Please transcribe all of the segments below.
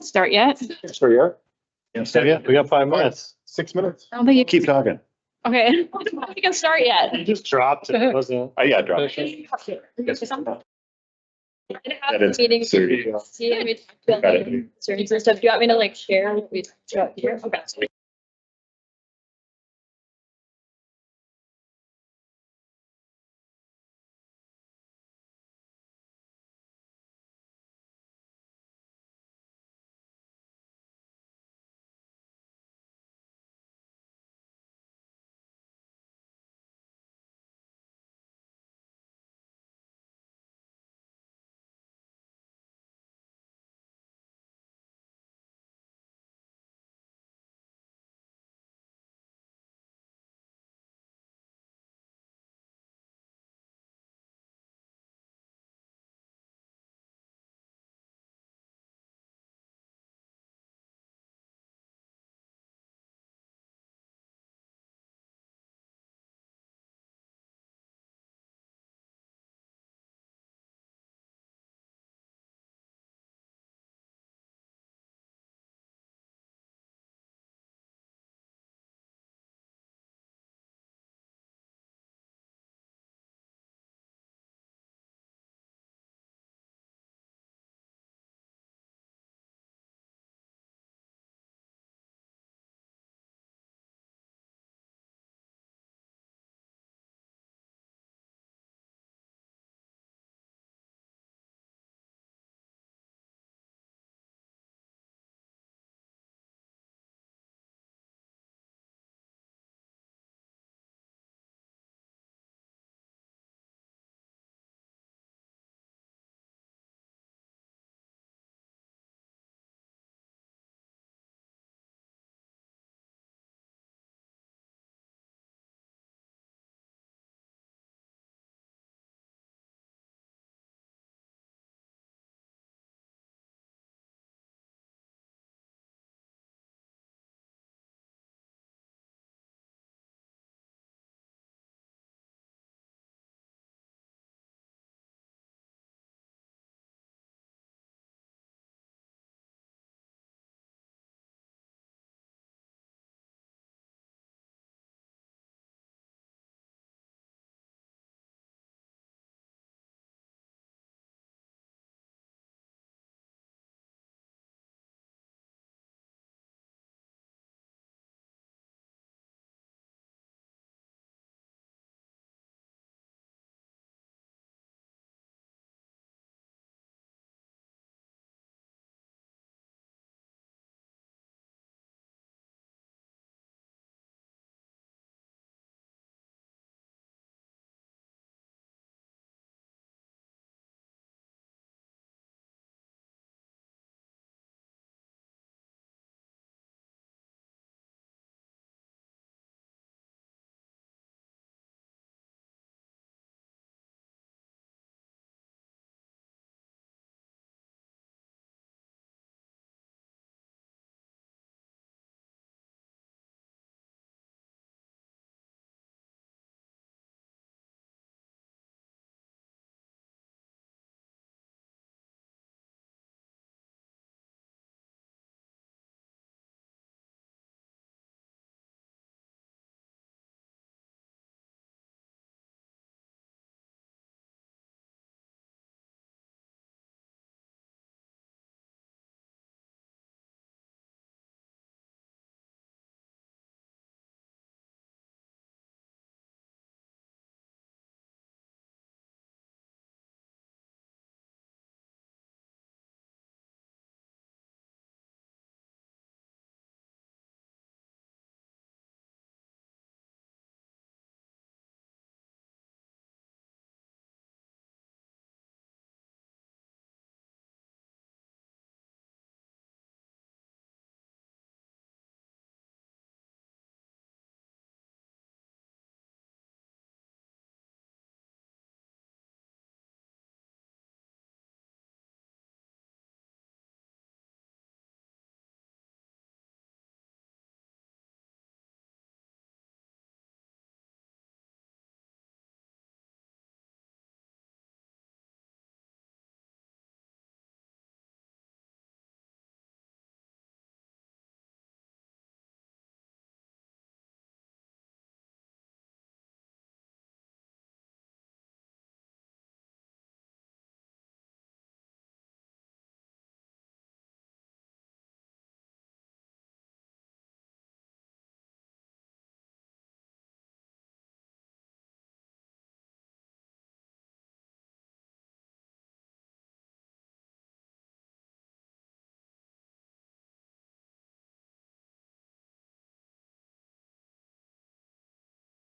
Start yet? Sure, yeah. Yeah, we got 5 minutes. 6 minutes. I don't think you Keep talking. Okay. I don't think you can start yet. You just dropped it, wasn't Oh, yeah, drop. Meeting. That is serious. See, and we talked about Got like it. certain stuff. Do you want me to like share what we talked about here? Okay.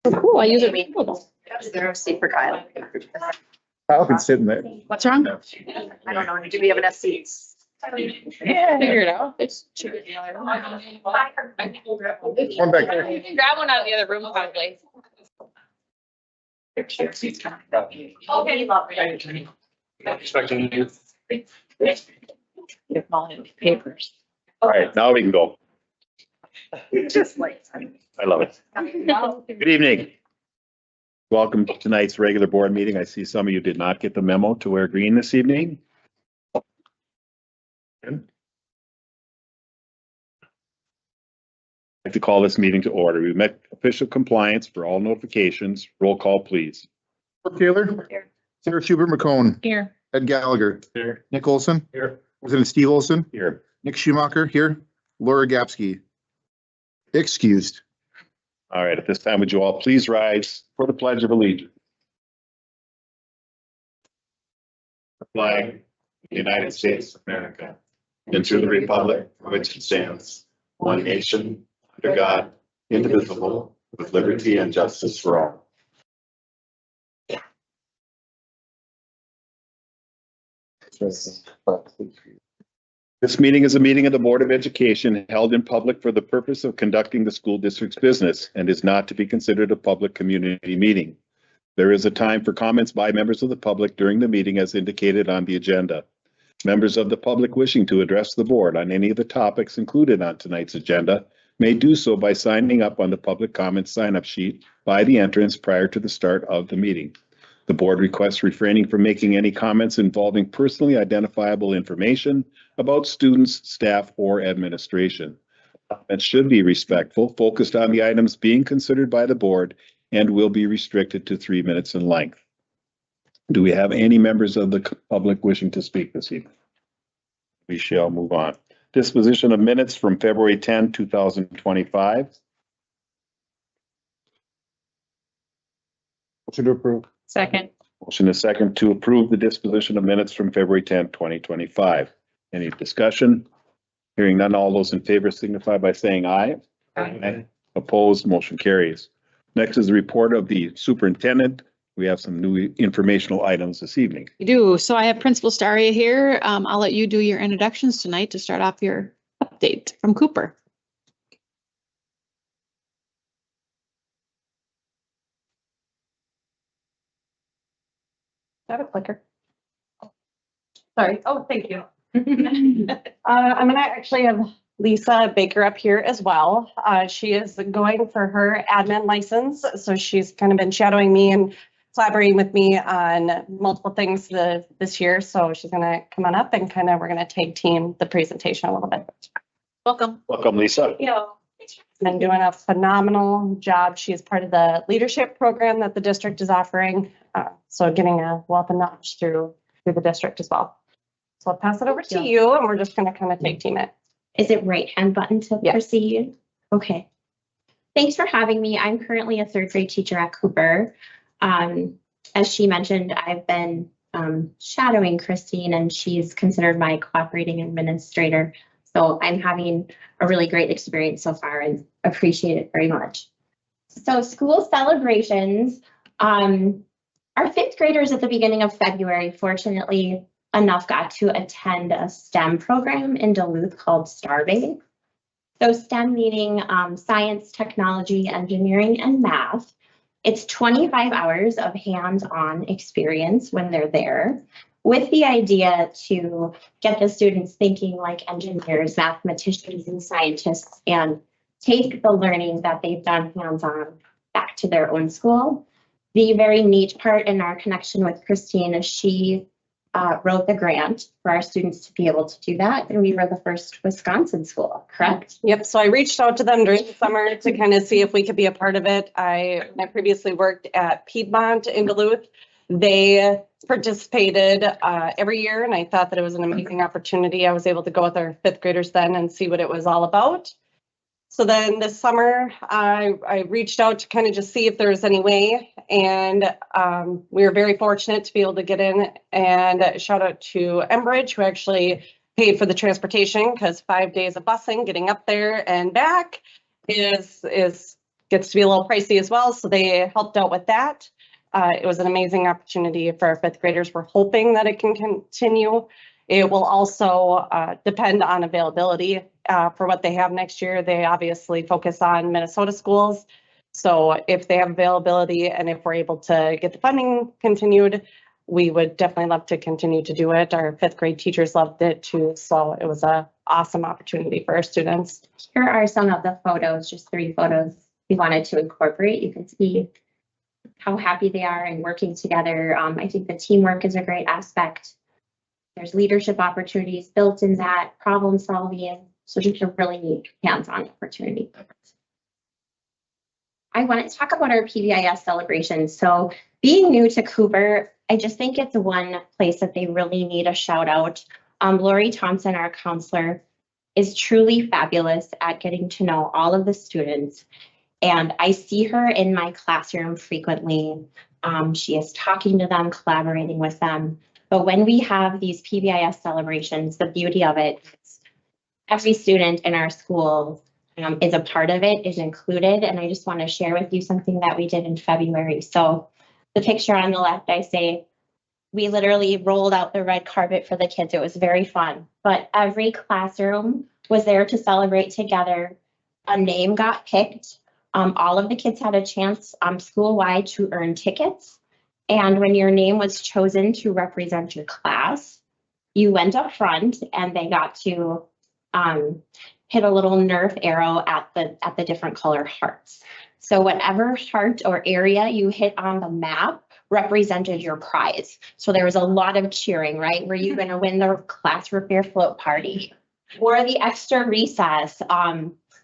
Oh, cool, I use it refillable. Is there a seat for Kyle? Kyle can sit in there. What's wrong? I don't know. Do we have enough seats? Yeah. Figure it out. It's cheaper. One back there. You can grab one out of the other room probably. Expecting you. Give all in papers. All right, now we can go. Just like. I love it. Good evening. Welcome to tonight's regular board meeting. I see some of you did not get the memo to wear green this evening. I'd like to call this meeting to order. We met official compliance for all notifications. Roll call, please. Taylor. Here. Sarah Schubert McCone. Here. Ed Gallagher. Here. Nick Olson. Here. President Steve Olson. Here. Nick Schumacher here. Laura Gapsky. Excused. All right, at this time, would you all please rise for the Pledge of Allegiance? The flag of the United States of America, and to the republic for which it stands, one nation, under God, indivisible, with liberty and justice for all. This meeting is a meeting of the Board of Education held in public for the purpose of conducting the school district's business and is not to be considered a public community meeting. There is a time for comments by members of the public during the meeting as indicated on the agenda. Members of the public wishing to address the board on any of the topics included on tonight's agenda may do so by signing up on the public comments sign-up sheet by the entrance prior to the start of the meeting. The board requests refraining from making any comments involving personally identifiable information about students, staff, or administration. Comments should be respectful, focused on the items being considered by the board, and will be restricted to 3 minutes in length. Do we have any members of the public wishing to speak this evening? We shall move on. Disposition of minutes from February 10, 2025. Motion to approve. Second. Motion is second to approve the disposition of minutes from February 10, 2025. Any discussion? Hearing none, all those in favor signify by saying aye. Aye. Opposed, motion carries. Next is the report of the superintendent. We have some new informational items this evening. You do. So I have Principal Staria here. I'll let you do your introductions tonight to start off your update from Cooper. I have a clicker. Sorry. Oh, thank you. I'm gonna actually have Lisa Baker up here as well. She is going for her admin license, so she's kind of been shadowing me and collaborating with me on multiple things this year. So she's gonna come on up and we're gonna tag team the presentation a little bit. Welcome. Welcome, Lisa. Been doing a phenomenal job. She is part of the leadership program that the district is offering. So getting a wealth of knowledge through the district as well. So I'll pass it over to you and we're just gonna kind of tag team it. Is it right hand button to Yeah. proceed? Okay. Thanks for having me. I'm currently a third grade teacher at Cooper. As she mentioned, I've been shadowing Christine and she's considered my cooperating administrator. So I'm having a really great experience so far and appreciate it very much. So school celebrations, our fifth graders at the beginning of February, fortunately enough, got to attend a STEM program in Duluth called Starving. So STEM meaning science, technology, engineering, and math. It's 25 hours of hands-on experience when they're there, with the idea to get the students thinking like engineers, mathematicians, and scientists, and take the learning that they've done hands-on back to their own school. The very neat part in our connection with Christine is she wrote the grant for our students to be able to do that. And we were the first Wisconsin school, correct? Yep, so I reached out to them during the summer to kind of see if we could be a part of it. I previously worked at Piedmont in Duluth. They participated every year and I thought that it was an amazing opportunity. I was able to go with our fifth graders then and see what it was all about. So then this summer, I reached out to kind of just see if there was any way. And we were very fortunate to be able to get in, and shout out to Enbridge, who actually paid for the transportation, because 5 days of busing, getting up there and back is gets to be a little pricey as well, so they helped out with that. It was an amazing opportunity for our fifth graders. We're hoping that it can continue. It will also depend on availability for what they have next year. They obviously focus on Minnesota schools. So if they have availability and if we're able to get the funding continued, we would definitely love to continue to do it. Our fifth grade teachers loved it too. So it was an awesome opportunity for our students. Here are some of the photos, just 3 photos we wanted to incorporate. You can see how happy they are and working together. I think the teamwork is a great aspect. There's leadership opportunities built in that, problem solving. So just a really neat hands-on opportunity. I want to talk about our PBIS celebration. So being new to Cooper, I just think it's one place that they really need a shout out. Lori Thompson, our counselor, is truly fabulous at getting to know all of the students. And I see her in my classroom frequently. She is talking to them, collaborating with them. But when we have these PBIS celebrations, the beauty of it is every student in our school is a part of it, is included. And I just want to share with you something that we did in February. So the picture on the left, I say, we literally rolled out the red carpet for the kids. It was very fun, but every classroom was there to celebrate together. A name got picked. All of the kids had a chance school-wide to earn tickets. And when your name was chosen to represent your class, you went up front and they got to hit a little Nerf arrow at the different color hearts. So whatever heart or area you hit on the map represented your prize. So there was a lot of cheering, right? Were you going to win the class repair float party or the extra recess?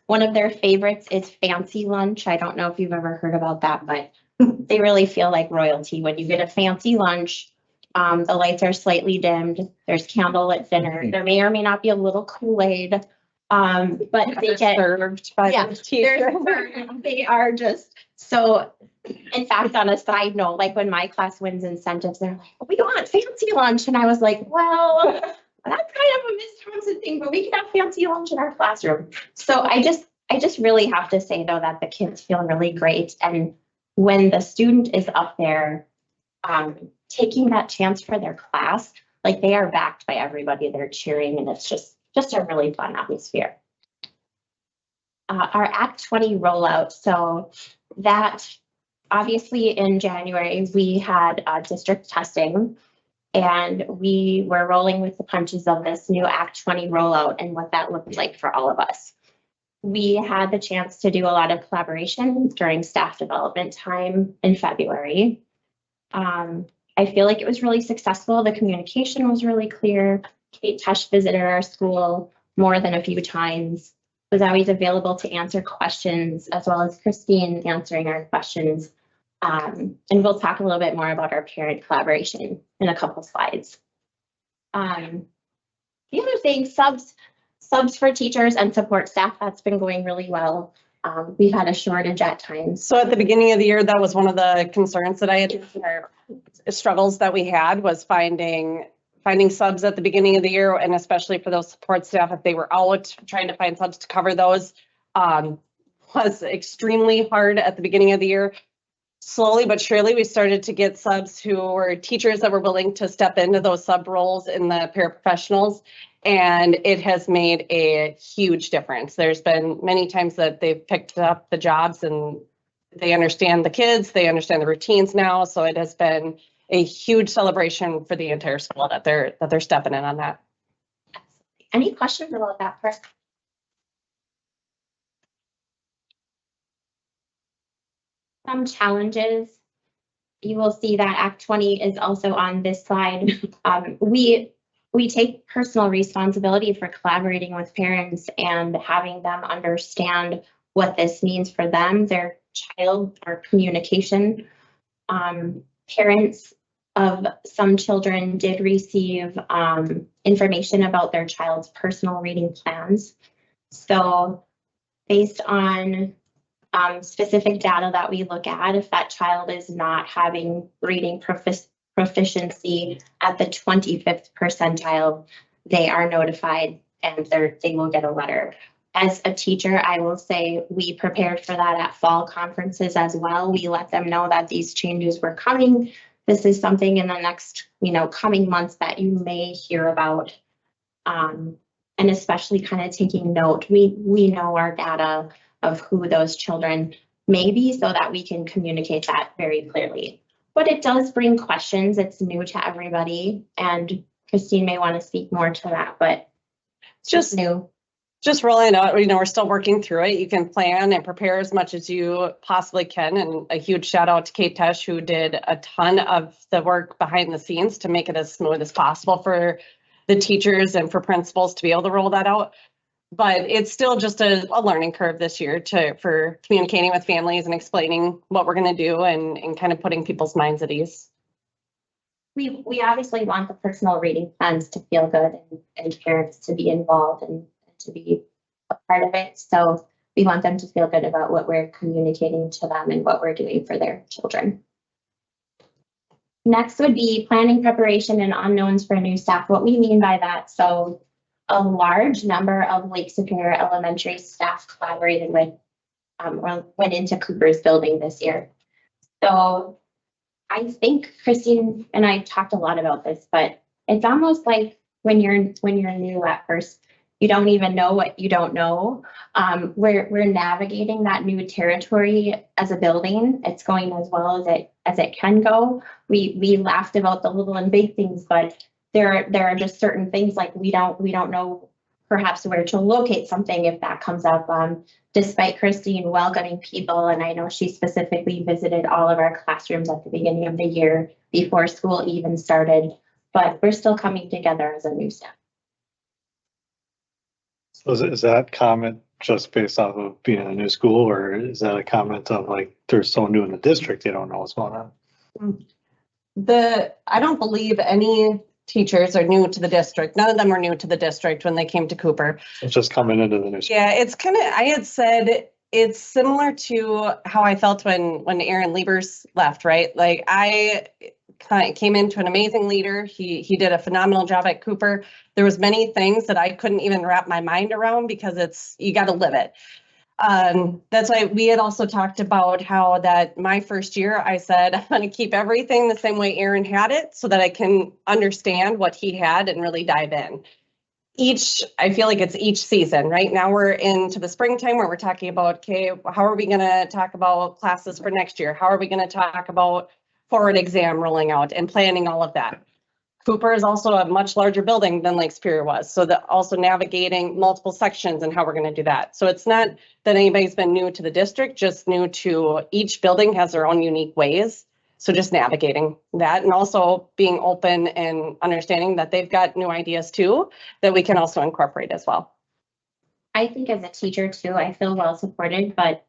One of their favorites is fancy lunch. I don't know if you've ever heard about that, but they really feel like royalty when you get a fancy lunch. The lights are slightly dimmed. There's candlelit dinner. There may or may not be a little Kool-Aid, but they get served by yeah, the teacher. they are just so. In fact, on a side note, like when my class wins incentives, they're like, "We want fancy lunch," and I was like, "Well, that's kind of a Miss Thompson thing, but we can have fancy lunch in our classroom." So I just really have to say though that the kids feel really great, and when the student is up there taking that chance for their class, like they are backed by everybody. They're cheering, and it's just a really fun atmosphere. Our Act 20 rollout. So that obviously in January, we had district testing and we were rolling with the punches of this new Act 20 rollout and what that looked like for all of us. We had the chance to do a lot of collaboration during staff development time in February. I feel like it was really successful. The communication was really clear. Kate Tesh visited our school more than a few times, was always available to answer questions, as well as Christine answering our questions. And we'll talk a little bit more about our parent collaboration in a couple slides. The other thing, subs for teachers and support staff, that's been going really well. We've had a shortage at times. So at the beginning of the year, that was one of the concerns that I had, or struggles that we had, was finding subs at the beginning of the year, and especially for those support staff, if they were out, trying to find subs to cover those was extremely hard at the beginning of the year. Slowly but surely, we started to get subs who were teachers that were willing to step into those sub roles in the paraprofessionals, and it has made a huge difference. There's been many times that they've picked up the jobs and they understand the kids, they understand the routines now, so it has been a huge celebration for the entire school that they're stepping in on that. Any questions about that part? Some challenges. You will see that Act 20 is also on this slide. We take personal responsibility for collaborating with parents and having them understand what this means for them, their child, or communication. Parents of some children did receive information about their child's personal reading plans. So based on specific data that we look at, if that child is not having reading proficiency at the 25th percentile, they are notified and they will get a letter. As a teacher, I will say we prepared for that at fall conferences as well. We let them know that these changes were coming. This is something in the next, coming months that you may hear about. And especially kind of taking note, we know our data of who those children may be so that we can communicate that very clearly. But it does bring questions. It's new to everybody, and Christine may want to speak more to that, but it's just new. Just rolling out, we're still working through it. You can plan and prepare as much as you possibly can. And a huge shout out to Kate Tesh, who did a ton of the work behind the scenes to make it as smooth as possible for the teachers and for principals to be able to roll that out. But it's still just a learning curve this year for communicating with families and explaining what we're going to do and kind of putting people's minds at ease. We obviously want the personal reading plans to feel good and parents to be involved and to be a part of it. So we want them to feel good about what we're communicating to them and what we're doing for their children. Next would be planning, preparation, and unknowns for new staff. What we mean by that, so a large number of Lake Superior Elementary staff collaborated with, went into Cooper's building this year. So I think Christine and I talked a lot about this, but it's almost like when you're new at first, you don't even know what you don't know. We're navigating that new territory as a building. It's going as well as it can go. We laughed about the little and big things, but there are just certain things like we don't know perhaps where to locate something if that comes up. Despite Christine welcoming people, and I know she specifically visited all of our classrooms at the beginning of the year before school even started, but we're still coming together as a new staff. So is that comment just based off of being in a new school, or is that a comment of like, they're so new in the district, they don't know what's going on? I don't believe any teachers are new to the district. None of them were new to the district when they came to Cooper. It's just coming into the new school. Yeah, it's kind of, I had said it's similar to how I felt when Aaron Liebers left, right? Like I kind of came into an amazing leader. He did a phenomenal job at Cooper. There was many things that I couldn't even wrap my mind around because you got to live it. That's why we had also talked about how that my first year, I said, I'm going to keep everything the same way Aaron had it so that I can understand what he had and really dive in. I feel like it's each season. Right now we're into the springtime where we're talking about, okay, how are we going to talk about classes for next year? How are we going to talk about forward exam rolling out and planning all of that? Cooper is also a much larger building than Lake Superior was. So that also navigating multiple sections and how we're going to do that. So it's not that anybody's been new to the district, just new to each building has their own unique ways. So just navigating that and also being open and understanding that they've got new ideas too, that we can also incorporate as well. I think as a teacher too, I feel well supported, but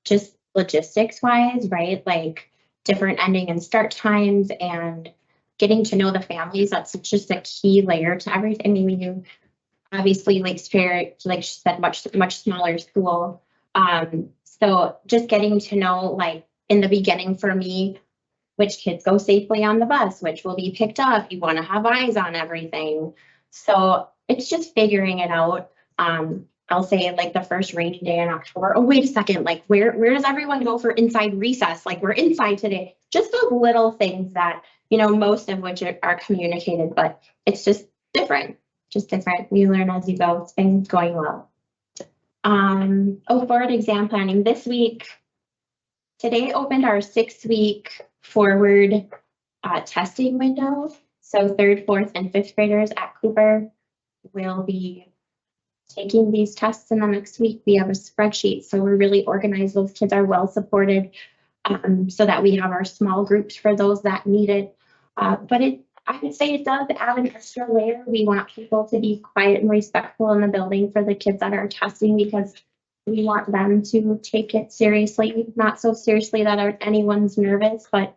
just logistics wise, right? Like different ending and start times and getting to know the families, that's just a key layer to everything. I mean, you obviously Lake Superior, like she said, much smaller school. So just getting to know, like in the beginning for me, which kids go safely on the bus, which will be picked up. You want to have eyes on everything. So it's just figuring it out. I'll say like the first rainy day in October. Oh, wait a second. Like where does everyone go for inside recess? Like we're inside today. Just those little things that, most of which are communicated, but it's just different. You learn as you go. It's been going well. Forward exam planning this week. Today opened our 6-week forward testing window. So 3rd, 4th, and 5th graders at Cooper will be taking these tests in the next week. We have a spreadsheet, so we're really organized. Those kids are well supported, so that we have our small groups for those that need it. But I would say it does add an extra layer. We want people to be quiet and respectful in the building for the kids that are testing, because we want them to take it seriously, not so seriously that anyone's nervous, but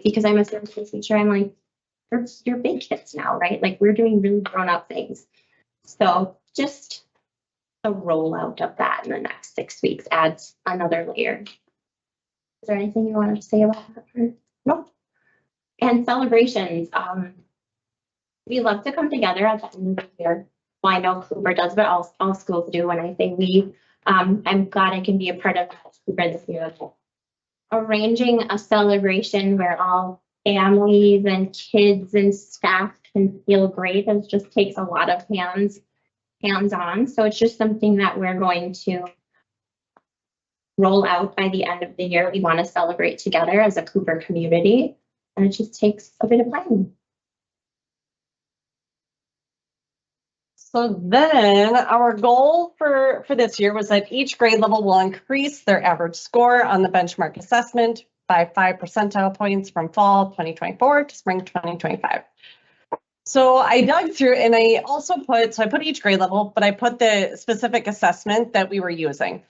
because I'm a service teacher, I'm like, you're big kids now, right? Like we're doing really grown up things. So just a rollout of that in the next 6 weeks adds another layer. Is there anything you want to say about that? No. And celebrations. We love to come together at the end of the year. well, I know Cooper does, but all schools do. When I say we, I'm glad I can be a part of Cooper this year. Arranging a celebration where all families and kids and staff can feel great. It just takes a lot of hands-on. So it's just something that we're going to roll out by the end of the year. We want to celebrate together as a Cooper community, and it just takes a bit of planning. So then our goal for this year was that each grade level will increase their average score on the benchmark assessment by 5 percentile points from fall 2024 to spring 2025. So I dug through and I also put each grade level, but I put the specific assessment that we were using.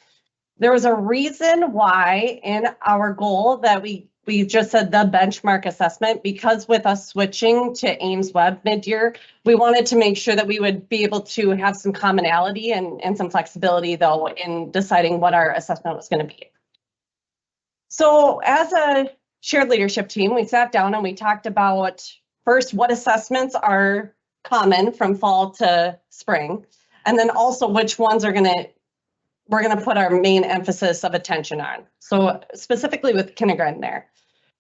There was a reason why in our goal that we just said the benchmark assessment, because with us switching to Ames Web mid-year, we wanted to make sure that we would be able to have some commonality and some flexibility though in deciding what our assessment was going to be. So as a shared leadership team, we sat down and we talked about first what assessments are common from fall to spring, and then also which ones we're going to put our main emphasis of attention on. So specifically with kindergarten there.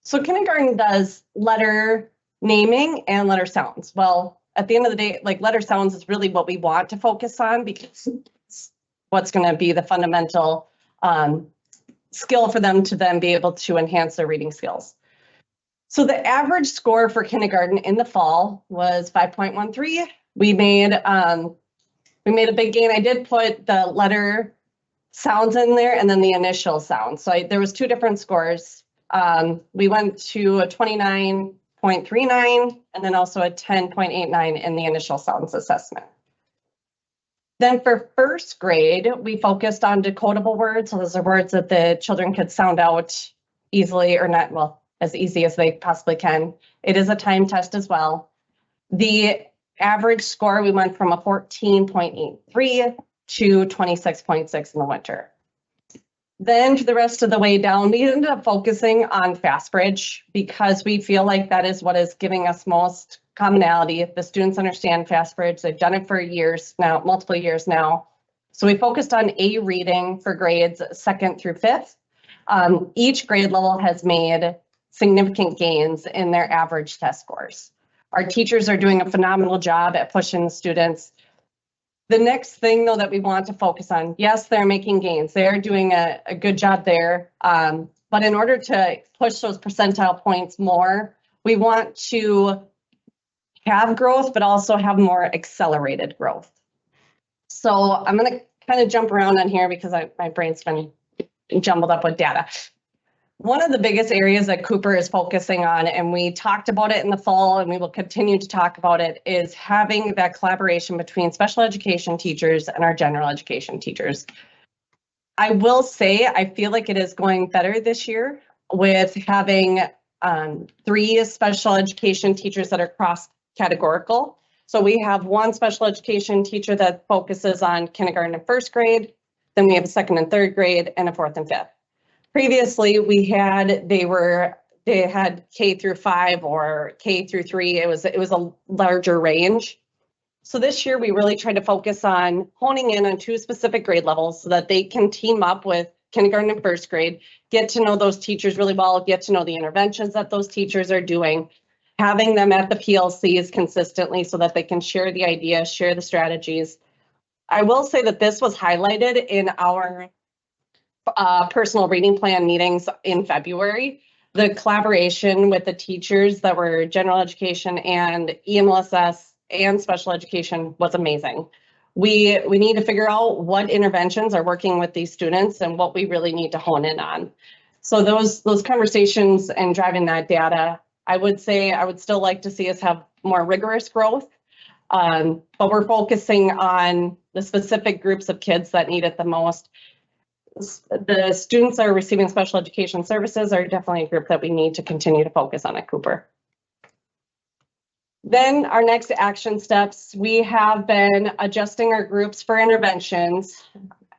So kindergarten does letter naming and letter sounds. Well, at the end of the day, like letter sounds is really what we want to focus on because it's what's going to be the fundamental skill for them to then be able to enhance their reading skills. So the average score for kindergarten in the fall was 5.13. We made a big gain. I did put the letter sounds in there and then the initial sounds. So there was 2 different scores. We went to a 29.39 and then also a 10.89 in the initial sounds assessment. Then for first grade, we focused on decodable words. So those are words that the children could sound out easily or not, well, as easy as they possibly can. It is a time test as well. The average score, we went from a 14.83 to 26.6 in the winter. Then for the rest of the way down, we ended up focusing on FastBridge because we feel like that is what is giving us most commonality. The students understand FastBridge. They've done it for years now, multiple years now. So we focused on A reading for grades 2nd through 5th. Each grade level has made significant gains in their average test scores. Our teachers are doing a phenomenal job at pushing students. The next thing, though, that we want to focus on, yes, they're making gains. They're doing a good job there. But in order to push those percentile points more, we want to have growth, but also have more accelerated growth. So I'm going to kind of jump around on here because my brain's been jumbled up with data. One of the biggest areas that Cooper is focusing on, and we talked about it in the fall and we will continue to talk about it, is having that collaboration between special education teachers and our general education teachers. I will say, I feel like it is going better this year with having 3 special education teachers that are cross-categorical. So we have 1 special education teacher that focuses on kindergarten and 1st grade. Then we have a 2nd and 3rd grade and a 4th and 5th. Previously, they had K through 5 or K through 3. It was a larger range. So this year we really tried to focus on honing in on 2 specific grade levels so that they can team up with kindergarten and 1st grade, get to know those teachers really well, get to know the interventions that those teachers are doing, having them at the PLCs consistently so that they can share the ideas, share the strategies. I will say that this was highlighted in our personal reading plan meetings in February. The collaboration with the teachers that were general education and EMLSS and special education was amazing. We need to figure out what interventions are working with these students and what we really need to hone in on. So those conversations and driving that data, I would say I would still like to see us have more rigorous growth, but we're focusing on the specific groups of kids that need it the most. The students that are receiving special education services are definitely a group that we need to continue to focus on at Cooper. Then our next action steps, we have been adjusting our groups for interventions.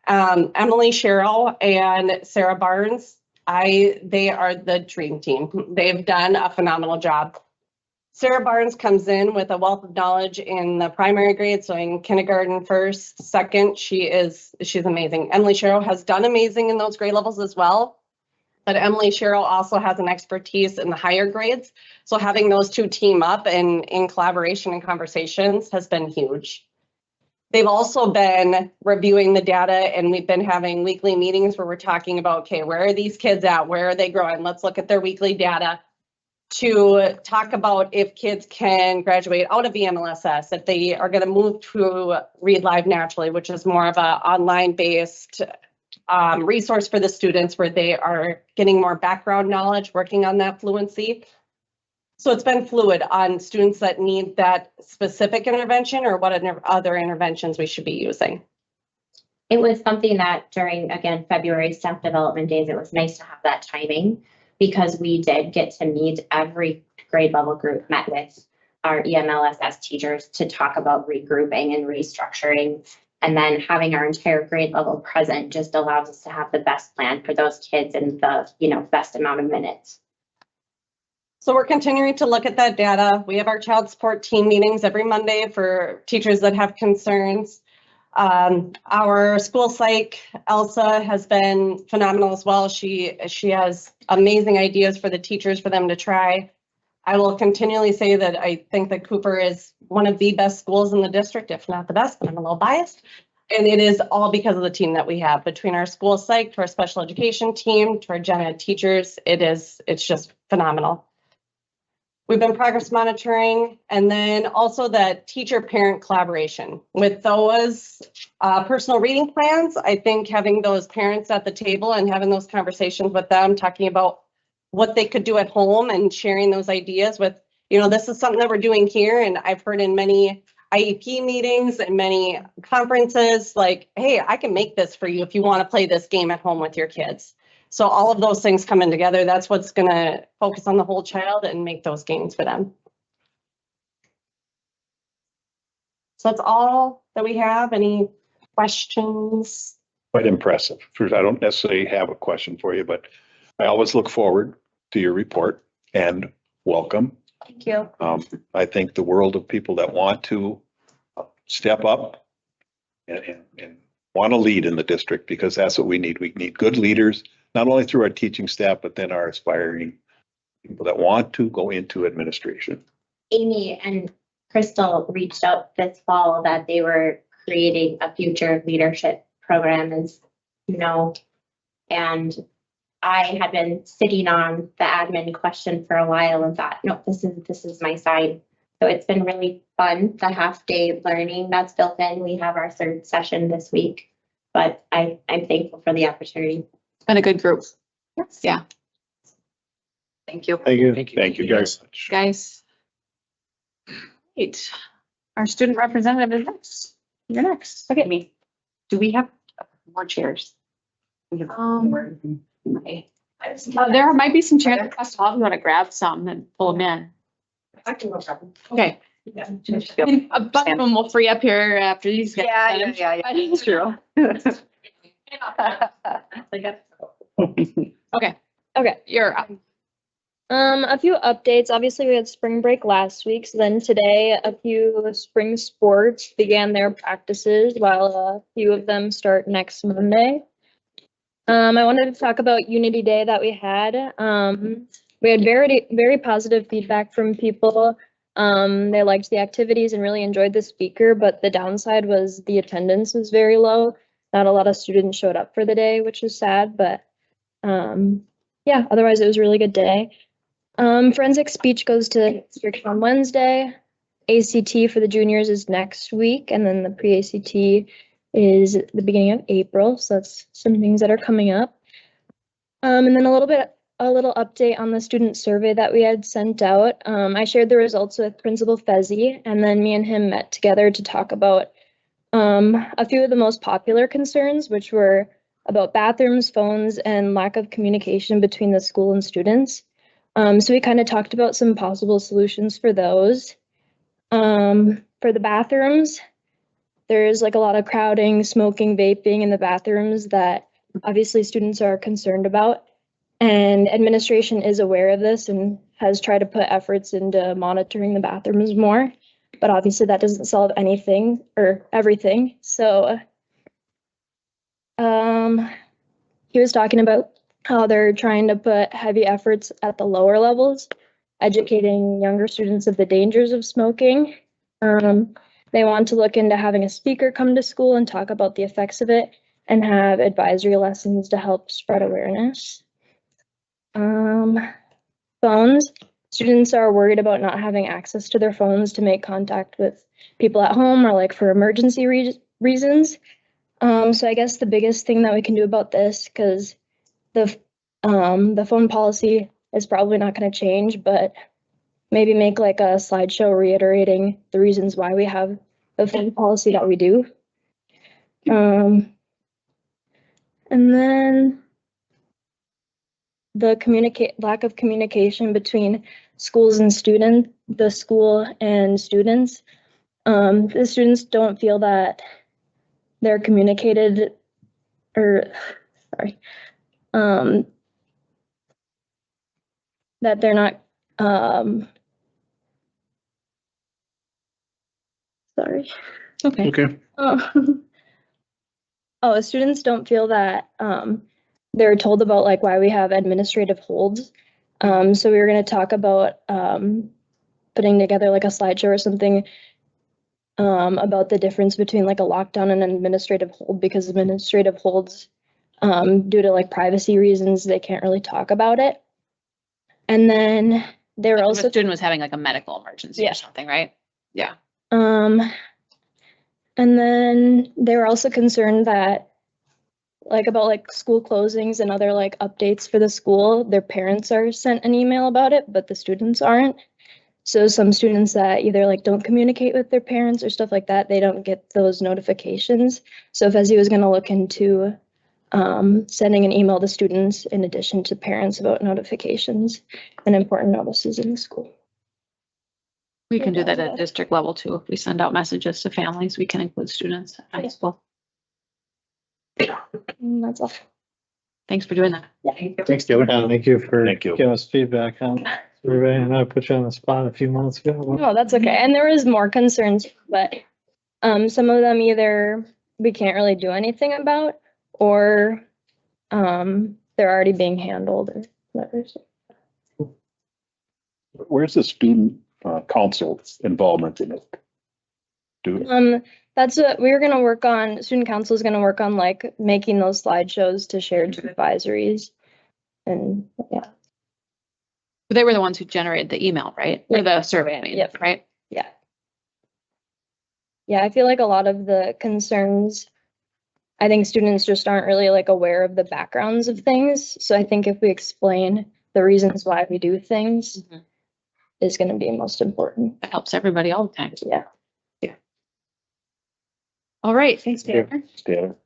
Emily Sherrill and Sarah Barnes, they are the dream team. They've done a phenomenal job. Sarah Barnes comes in with a wealth of knowledge in the primary grade, so in kindergarten, first, second, she's amazing. Emily Sherrill has done amazing in those grade levels as well. But Emily Sherrill also has an expertise in the higher grades. So having those two team up and in collaboration and conversations has been huge. They've also been reviewing the data, and we've been having weekly meetings where we're talking about, okay, where are these kids at? Where are they growing? Let's look at their weekly data to talk about if kids can graduate out of EMLSS, if they are going to move to Read Live Naturally, which is more of a online based resource for the students where they are getting more background knowledge, working on that fluency. So it's been fluid on students that need that specific intervention or what other interventions we should be using. It was something that during, again, February staff development days, it was nice to have that timing because we did get to meet every grade level group, met with our EMLSS teachers to talk about regrouping and restructuring. And then having our entire grade level present just allows us to have the best plan for those kids in the, best amount of minutes. So we're continuing to look at that data. We have our child support team meetings every Monday for teachers that have concerns. Our school psych, Elsa, has been phenomenal as well. She has amazing ideas for the teachers for them to try. I will continually say that I think that Cooper is one of the best schools in the district, if not the best, but I'm a little biased. And it is all because of the team that we have between our school psych to our special education team to our gen ed teachers. It's just phenomenal. We've been progress monitoring, and then also that teacher-parent collaboration. With those personal reading plans, I think having those parents at the table and having those conversations with them, talking about what they could do at home and sharing those ideas with, this is something that we're doing here, and I've heard in many IEP meetings and many conferences, like, hey, I can make this for you if you want to play this game at home with your kids. So all of those things coming together, that's what's going to focus on the whole child and make those gains for them. So that's all that we have. Any questions? Quite impressive. First, I don't necessarily have a question for you, but I always look forward to your report and welcome. Thank you. I think the world of people that want to step up and want to lead in the district, because that's what we need. We need good leaders, not only through our teaching staff, but then our aspiring people that want to go into administration. Amy and Crystal reached out this fall that they were creating a future leadership program, as you know, and I had been sitting on the admin question for a while and thought, no, this is my side. So it's been really fun, the half day learning that's built in. We have our third session this week, but I'm thankful for the opportunity. It's been a good group. Yes. Yeah. Thank you. Thank you. Thank you guys. Guys. Great. Our student representative is next. You're next. Okay, me. Do we have more chairs? There might be some chairs across the hall. We want to grab some and pull them in. Okay. A bunch of them will free up here after these guys. Yeah. It's true. Okay, you're up. A few updates. Obviously, we had spring break last week. So then today, a few spring sports began their practices, while a few of them start next Monday. I wanted to talk about Unity Day that we had. We had very positive feedback from people. They liked the activities and really enjoyed the speaker, but the downside was the attendance was very low. Not a lot of students showed up for the day, which is sad, but yeah, otherwise it was a really good day. Forensic speech goes to district on Wednesday. ACT for the juniors is next week, and then the pre-ACT is the beginning of April. So that's some things that are coming up. And then a little update on the student survey that we had sent out. I shared the results with Principal Fezzi, and then me and him met together to talk about a few of the most popular concerns, which were about bathrooms, phones, and lack of communication between the school and students. So we kind of talked about some possible solutions for those. For the bathrooms, there's like a lot of crowding, smoking, vaping in the bathrooms that obviously students are concerned about. And administration is aware of this and has tried to put efforts into monitoring the bathrooms more. But obviously that doesn't solve anything or everything. So he was talking about how they're trying to put heavy efforts at the lower levels, educating younger students of the dangers of smoking. They want to look into having a speaker come to school and talk about the effects of it and have advisory lessons to help spread awareness. Phones. Students are worried about not having access to their phones to make contact with people at home or like for emergency reasons. So I guess the biggest thing that we can do about this, because the phone policy is probably not going to change, but maybe make like a slideshow reiterating the reasons why we have the phone policy that we do. And then the lack of communication between schools and the school and students. The students don't feel that they're communicated that they're not, Okay. Okay. Students don't feel that they're told about like why we have administrative holds. So we were going to talk about putting together like a slideshow or something about the difference between like a lockdown and an administrative hold, because administrative holds, due to like privacy reasons, they can't really talk about it. And then they were If also a student was having like a medical emergency Yeah. or something, right? Yeah. And then they were also concerned that about like school closings and other like updates for the school, their parents are sent an email about it, but the students aren't. So some students that either like don't communicate with their parents or stuff like that, they don't get those notifications. So Fezzi was going to look into sending an email to students in addition to parents about notifications and important notices in the school. We can do that at district level too. If we send out messages to families, we can include students at high Yeah. school. And that's all. Thanks for doing that. Thanks, Taylor. Thank you for Thank you. giving us feedback on the survey. I know I put you on the spot a few months ago. No, that's okay. And there was more concerns, but some of them either we can't really do anything about, or they're already being handled or whatever. Where's the student council involvement in it? That's what we're gonna work on. Student council is gonna work on like making those slideshows to share to advisories. And yeah, But they were the ones who generated the email, right? Or the survey, I mean, Yep. right? yeah. Yeah, I feel like a lot of the concerns, I think students just aren't really like aware of the backgrounds of things. So I think if we explain the reasons why we do things Mhm. is gonna be most important. That helps everybody all the time. Yeah. All right, thanks, Taylor. Taylor.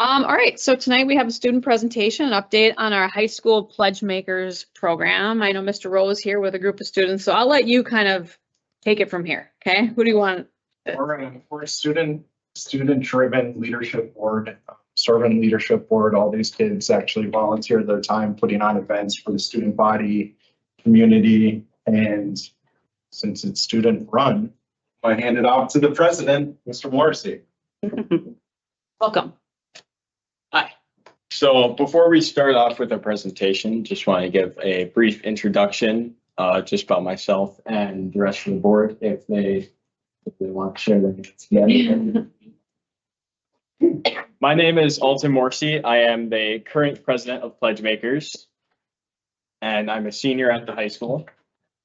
All right, so tonight we have a student presentation, an update on our high school pledge makers program. I know Mr. Rowe is here with a group of students, so I'll let you kind of take it from here, okay? Who do you want? We're a student-driven leadership board, servant leadership board. All these kids actually volunteer their time putting on events for the student body, community, and since it's student run, I hand it off to the president, Mr. Morrissey. Welcome. So before we start off with our presentation, just want to give a brief introduction just about myself and the rest of the board if they want to share their names together. My name is Alton Morrissey. I am the current president of Pledge Makers, and I'm a senior at the high school.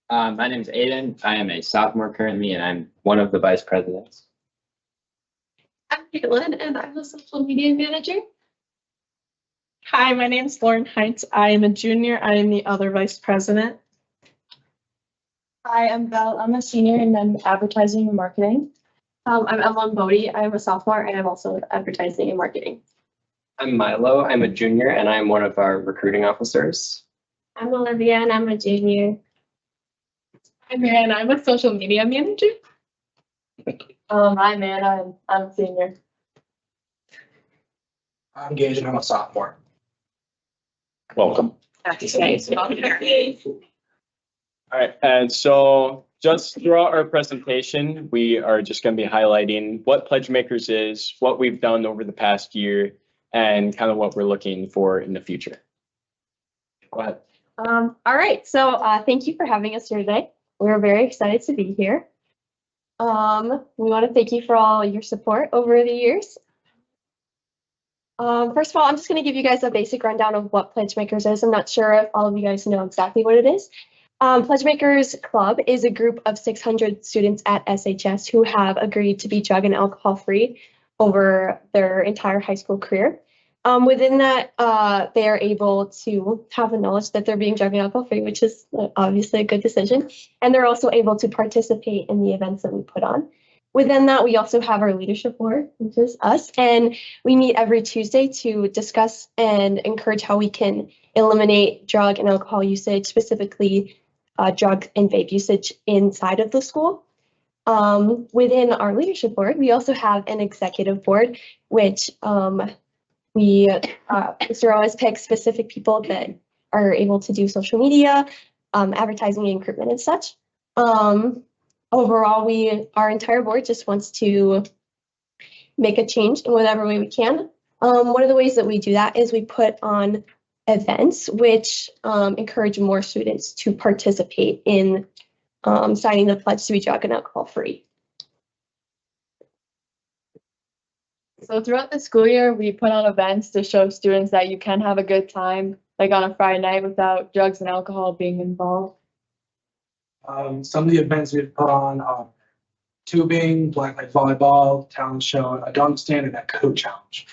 My name is Aiden. I am a sophomore currently, and I'm one of the vice presidents. I'm Caitlin, and I'm the social media manager. Hi, my name is Lauren Heintz. I am a junior. I am the other vice president. Hi, I'm Belle. I'm a senior and I'm advertising and marketing. I'm Emma Bodie. I'm a sophomore, and I'm also advertising and marketing. I'm Milo. I'm a junior, and I'm one of our recruiting officers. I'm Olivia, and I'm a junior. I'm Marianne. I'm a social media manager. I'm Anna. I'm a senior. I'm Gage and I'm a sophomore. Welcome. All right, and so just throughout our presentation, we are just going to be highlighting what Pledge Makers is, what we've done over the past year, and kind of what we're looking for in the future. Go ahead. All right, so thank you for having us here today. We're very excited to be here. We want to thank you for all your support over the years. First of all, I'm just going to give you guys a basic rundown of what Pledge Makers is. I'm not sure if all of you guys know exactly what it is. Pledge Makers Club is a group of 600 students at SHS who have agreed to be drug and alcohol free over their entire high school career. Within that, they are able to have the knowledge that they're being drug and alcohol free, which is obviously a good decision. And they're also able to participate in the events that we put on. Within that, we also have our leadership board, which is us, and we meet every Tuesday to discuss and encourage how we can eliminate drug and alcohol usage, specifically drug and vape usage inside of the school. Within our leadership board, we also have an executive board, which Mr. always picks specific people that are able to do social media, advertising and recruitment and such. Overall, our entire board just wants to make a change in whatever way we can. One of the ways that we do that is we put on events which encourage more students to participate in signing the pledge to be drug and alcohol free. So throughout the school year, we put on events to show students that you can have a good time, like on a Friday night without drugs and alcohol being involved. Some of the events we've put on are tubing, blacklight volleyball, talent show, a dunk stand, and a Kahoot challenge.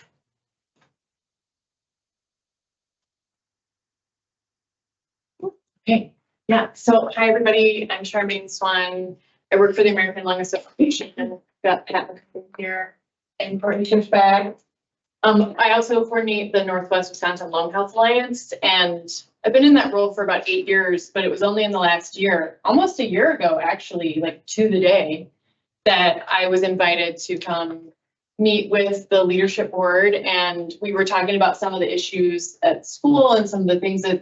Okay, yeah, so hi, everybody. I'm Charmaine Swan. I work for the American Lung Association and got Pat McCoy here and Courtney Fishbag. I also coordinate the Northwest Wisconsin Lung Health Alliance, and I've been in that role for about 8 years, but it was only in the last year, almost a year ago, actually, like to the day, that I was invited to come meet with the leadership board, and we were talking about some of the issues at school and some of the things that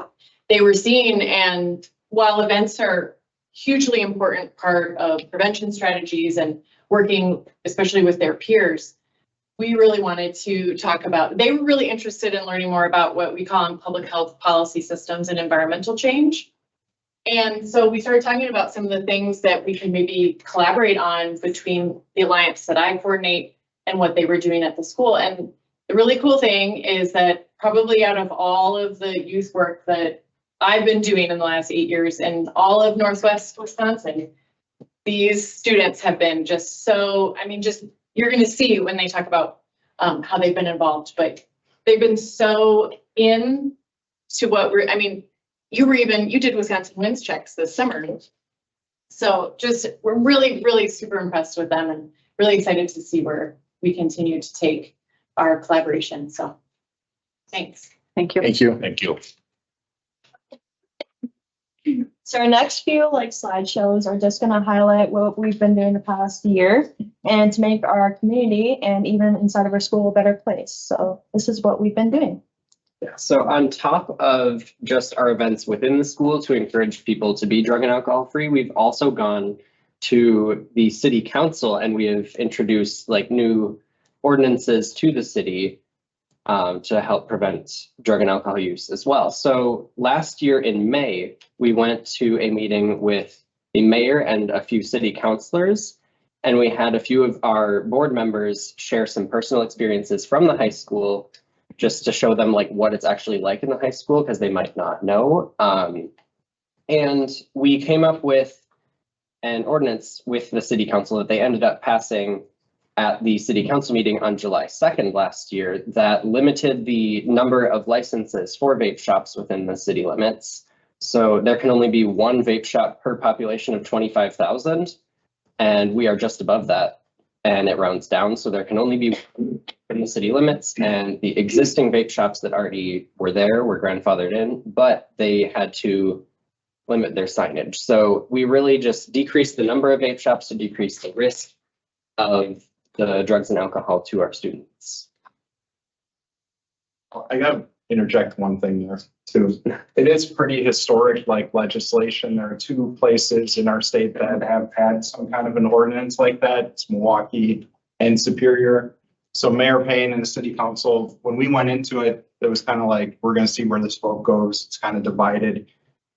they were seeing. And while events are hugely important part of prevention strategies and working, especially with their peers, we really wanted to talk about, they were really interested in learning more about what we call public health policy systems and environmental change. And so we started talking about some of the things that we can maybe collaborate on between the alliance that I coordinate and what they were doing at the school. And the really cool thing is that probably out of all of the youth work that I've been doing in the last 8 years in all of Northwest Wisconsin, these students have been just so, I mean, just you're going to see when they talk about how they've been involved, but they've been so in to what we're, I mean, you did Wisconsin Wins checks this summer. So just, we're really, really super impressed with them and really excited to see where we continue to take our collaboration. So thanks. Thank you. Thank you. Thank you. So our next few slideshows are just going to highlight what we've been doing the past year and to make our community and even inside of our school a better place. So this is what we've been doing. Yeah, so on top of just our events within the school to encourage people to be drug and alcohol free, we've also gone to the city council and we have introduced new ordinances to the city to help prevent drug and alcohol use as well. So last year in May, we went to a meeting with the mayor and a few city councilors, and we had a few of our board members share some personal experiences from the high school just to show them what it's actually like in the high school, because they might not know. And we came up with an ordinance with the city council that they ended up passing at the city council meeting on July 2nd last year that limited the number of licenses for vape shops within the city limits. So there can only be one vape shop per population of 25,000, and we are just above that, and it rounds down. So there can only be one in the city limits, and the existing vape shops that already were there were grandfathered in, but they had to limit their signage. So we really just decreased the number of vape shops to decrease the risk of the drugs and alcohol to our students. I got interject one thing there too. It is pretty historic, like legislation. There are two places in our state that have had some kind of an ordinance like that. It's Milwaukee and Superior. So Mayor Payne and the city council, when we went into it, it was kind of like, we're going to see where this vote goes. It's kind of divided.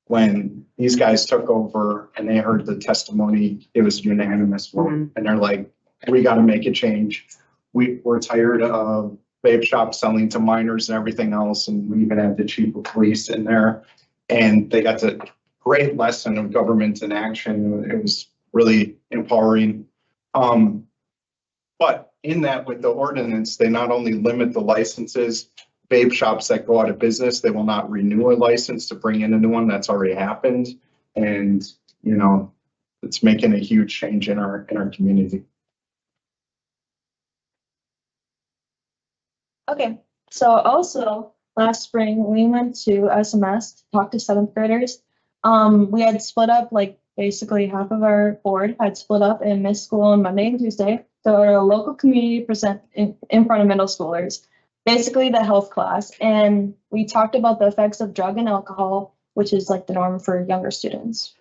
When these guys took over and they heard the testimony, it was unanimous vote. And they're like, we got to make a change. We're tired of vape shops selling to minors and everything else. And we even had the chief of police in there. And they got the great lesson of government in action. It was really empowering. But in that, with the ordinance, they not only limit the licenses, vape shops that go out of business, they will not renew a license to bring in a new one. That's already happened. And, you know, it's making a huge change in our community. Okay, so also last spring, we went to SMS to talk to seventh graders. We had split up, like basically half of our board had split up and missed school on Monday and Tuesday. So our local community present in front of middle schoolers, basically the health class. And we talked about the effects of drug and alcohol, which is like the norm for younger students.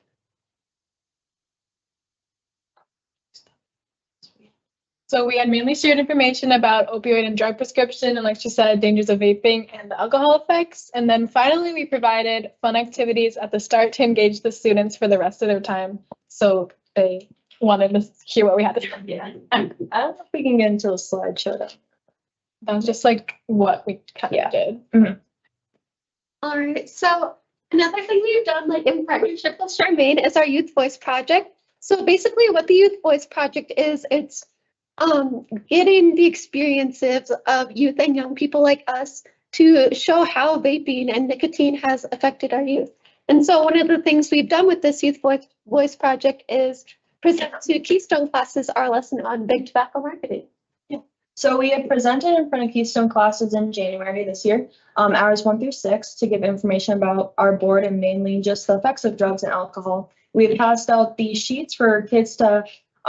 So we had mainly shared information about opioid and drug prescription and, like she said, dangers of vaping and the alcohol effects. And then finally, we provided fun activities at the start to engage the students for the rest of their time. So they wanted to hear what we had to say. Yeah. I don't know if we can get into a slideshow. That was just like what we kind of did. All right, so another thing we've done, like in partnership with Charmaine, is our Youth Voice Project. So basically what the Youth Voice Project is, it's getting the experiences of youth and young people like us to show how vaping and nicotine has affected our youth. And so one of the things we've done with this Youth Voice Project is present to Keystone classes our lesson on big tobacco marketing. So we had presented in front of Keystone classes in January this year, hours 1 through 6, to give information about our board and mainly just the effects of drugs and alcohol. We had passed out these sheets for kids to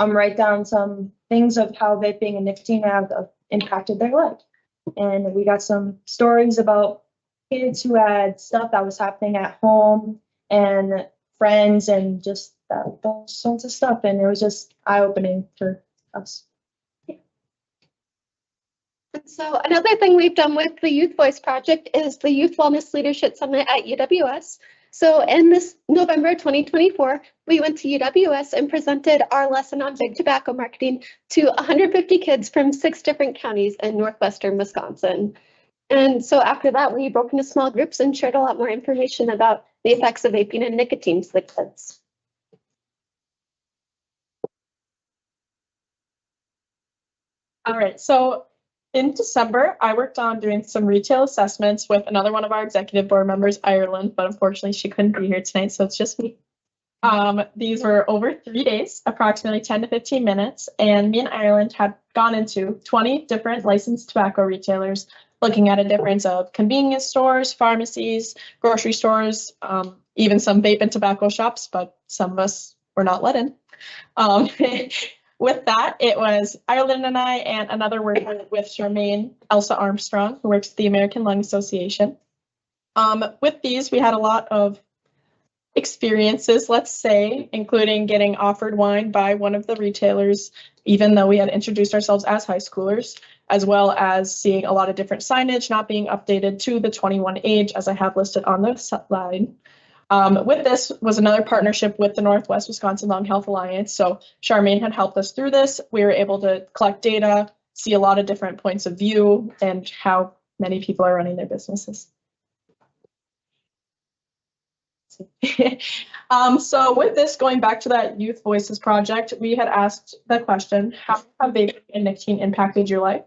write down some things of how vaping and nicotine have impacted their life. And we got some stories about kids who had stuff that was happening at home and friends and just those sorts of stuff. And it was just eye-opening for us. And so another thing we've done with the Youth Voice Project is the Youth Wellness Leadership Summit at UWS. So in this November 2024, we went to UWS and presented our lesson on big tobacco marketing to 150 kids from 6 different counties in northwestern Wisconsin. And so after that, we broke into small groups and shared a lot more information about the effects of vaping and nicotine to the kids. All right, so in December, I worked on doing some retail assessments with another one of our executive board members, Ireland, but unfortunately she couldn't be here tonight, so it's just me. These were over 3 days, approximately 10 to 15 minutes, and me and Ireland had gone into 20 different licensed tobacco retailers, looking at a difference of convenience stores, pharmacies, grocery stores, even some vape and tobacco shops, but some of us were not let in. With that, it was Ireland and I and another worker with Charmaine, Elsa Armstrong, who works at the American Lung Association. With these, we had a lot of experiences, let's say, including getting offered wine by one of the retailers, even though we had introduced ourselves as high schoolers, as well as seeing a lot of different signage not being updated to the 21 age, as I have listed on the slide. With this was another partnership with the Northwest Wisconsin Lung Health Alliance. So Charmaine had helped us through this. We were able to collect data, see a lot of different points of view and how many people are running their businesses. So with this, going back to that Youth Voices project, we had asked the question, how have vaping and nicotine impacted your life?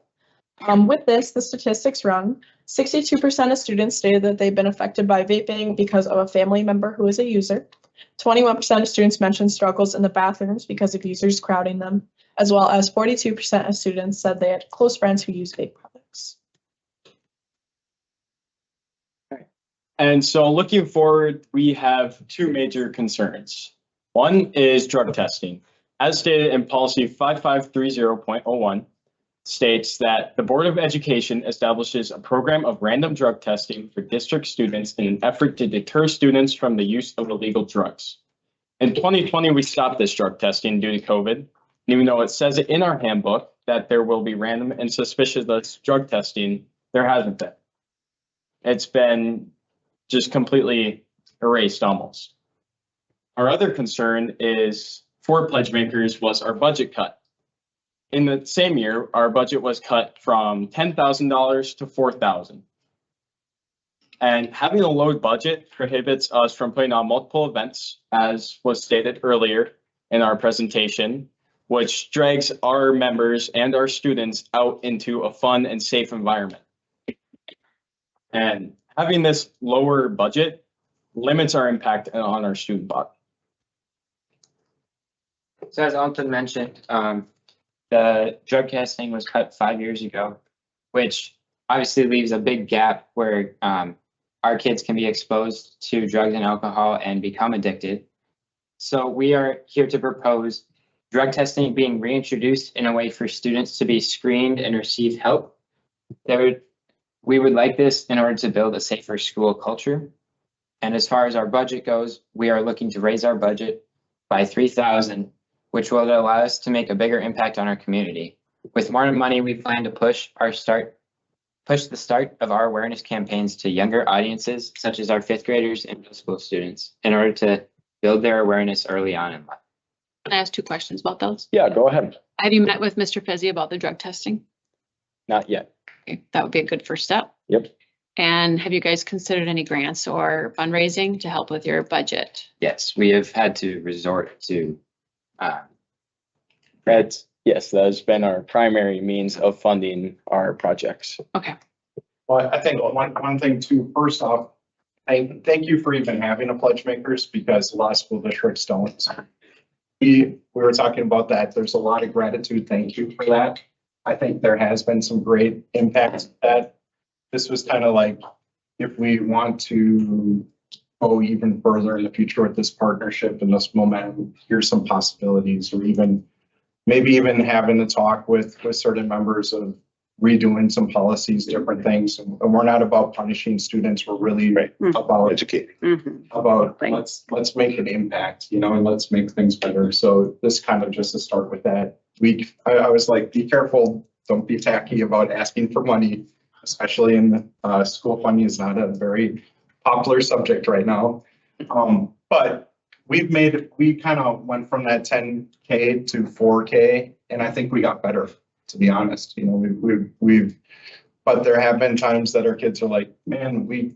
With this, the statistics run, 62% of students stated that they've been affected by vaping because of a family member who is a user. 21% of students mentioned struggles in the bathrooms because of users crowding them, as well as 42% of students said they had close friends who use vape products. And so looking forward, we have 2 major concerns. One is drug testing. As stated in policy 5530.01, states that the Board of Education establishes a program of random drug testing for district students in an effort to deter students from the use of illegal drugs. In 2020, we stopped this drug testing due to COVID. And even though it says it in our handbook that there will be random and suspicious drug testing, there hasn't been. It's been just completely erased almost. Our other concern is for pledge makers was our budget cut. In the same year, our budget was cut from $10,000 to $4,000. And having a low budget prohibits us from putting on multiple events, as was stated earlier in our presentation, which drags our members and our students out into a fun and safe environment. And having this lower budget limits our impact on our student body. So as Alton mentioned, the drug testing was cut 5 years ago, which obviously leaves a big gap where our kids can be exposed to drugs and alcohol and become addicted. So we are here to propose drug testing being reintroduced in a way for students to be screened and receive help. We would like this in order to build a safer school culture. And as far as our budget goes, we are looking to raise our budget by $3,000, which will allow us to make a bigger impact on our community. With more money, we plan to push the start of our awareness campaigns to younger audiences, such as our 5th graders and middle school students, in order to build their awareness early on in life. Can I ask 2 questions about those? Yeah, go ahead. Have you met with Mr. Fezzi about the drug testing? Not yet. Okay, that would be a good first step. Yep. And have you guys considered any grants or fundraising to help with your budget? Yes, we have had to resort to Yes, that has been our primary means of funding our projects. Okay. Well, I think one thing too, first off, I thank you for even having a pledge makers because a lot of school districts don't. We were talking about that. There's a lot of gratitude. Thank you for that. I think there has been some great impact that this was kind of like, if we want to go even further in the future with this partnership and this momentum, here's some possibilities, or even maybe even having a talk with certain members of redoing some policies, different things. And we're not about punishing students. We're really about educating. About let's make an impact, and let's make things better. So this kind of just to start with that. I was like, be careful, don't be tacky about asking for money, especially in school funding is not a very popular subject right now. But we kind of went from that 10K to 4K, and I think we got better, to be honest. But there have been times that our kids are like, man, we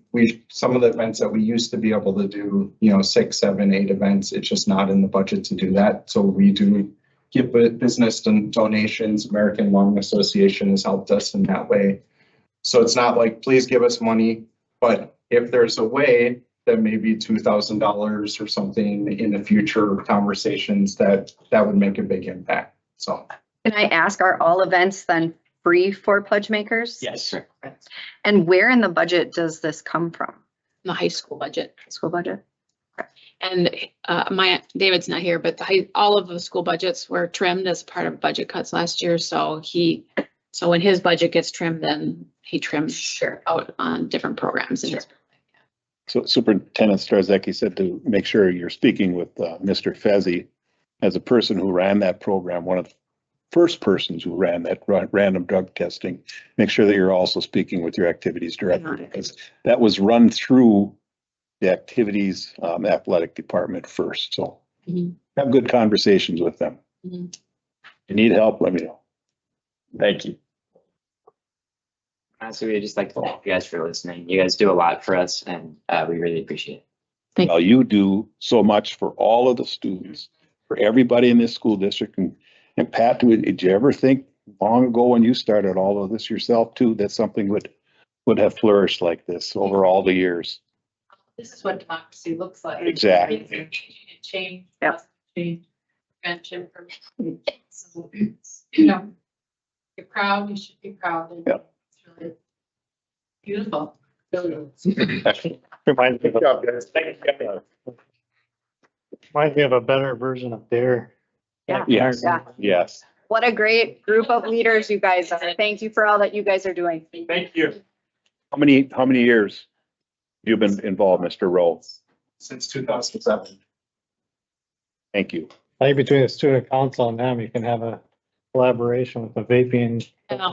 some of the events that we used to be able to do, 6, 7, 8 events, it's just not in the budget to do that. So we do give business donations. American Lung Association has helped us in that way. So it's not like, please give us money, but if there's a way that maybe $2,000 or something in the future conversations that would make a big impact. So. Can I ask, are all events then free for pledge makers? Yes. And where in the budget does this come from? The high school budget. School budget? And David's not here, but all of the school budgets were trimmed as part of budget cuts last year. So when his budget gets trimmed, then he trims out on different programs. So Superintendent Starzecki said to make sure you're speaking with Mr. Fezzi as a person who ran that program, one of the first persons who ran that random drug testing. Make sure that you're also speaking with your activities director, because that was run through the activities athletic department first. So have good conversations with them. If you need help, let me know. Thank you. Honestly, we'd just like to thank you guys for listening. You guys do a lot for us, and we really appreciate it. Well, you do so much for all of the students, for everybody in this school district. And Pat, did you ever think long ago when you started all of this yourself too, that something would have flourished like this over all the years? This is what democracy looks like. Exactly. Change. Yep. Change. Prevention. So, you're proud, you should be proud. And yep. It's really beautiful. Reminds me of a better version of Dare. Yes. Yes. What a great group of leaders you guys are. Thank you for all that you guys are doing. Thank you. How many years you've been involved, Mr. Rowe? Since 2007. Thank you. I think between the student council and them, you can have a collaboration with the vaping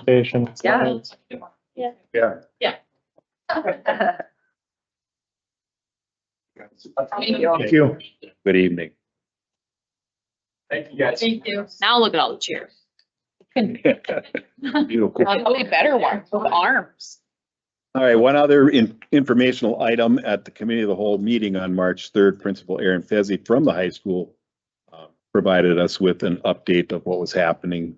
station. Yeah. Yeah. Thank you. Thank you. Good evening. Thank you, guys. Thank you. Now look at all the chairs. Beautiful. Probably better ones with arms. All right, one other informational item at the committee of the whole meeting on March 3rd, Principal Aaron Fezzi from the high school provided us with an update of what was happening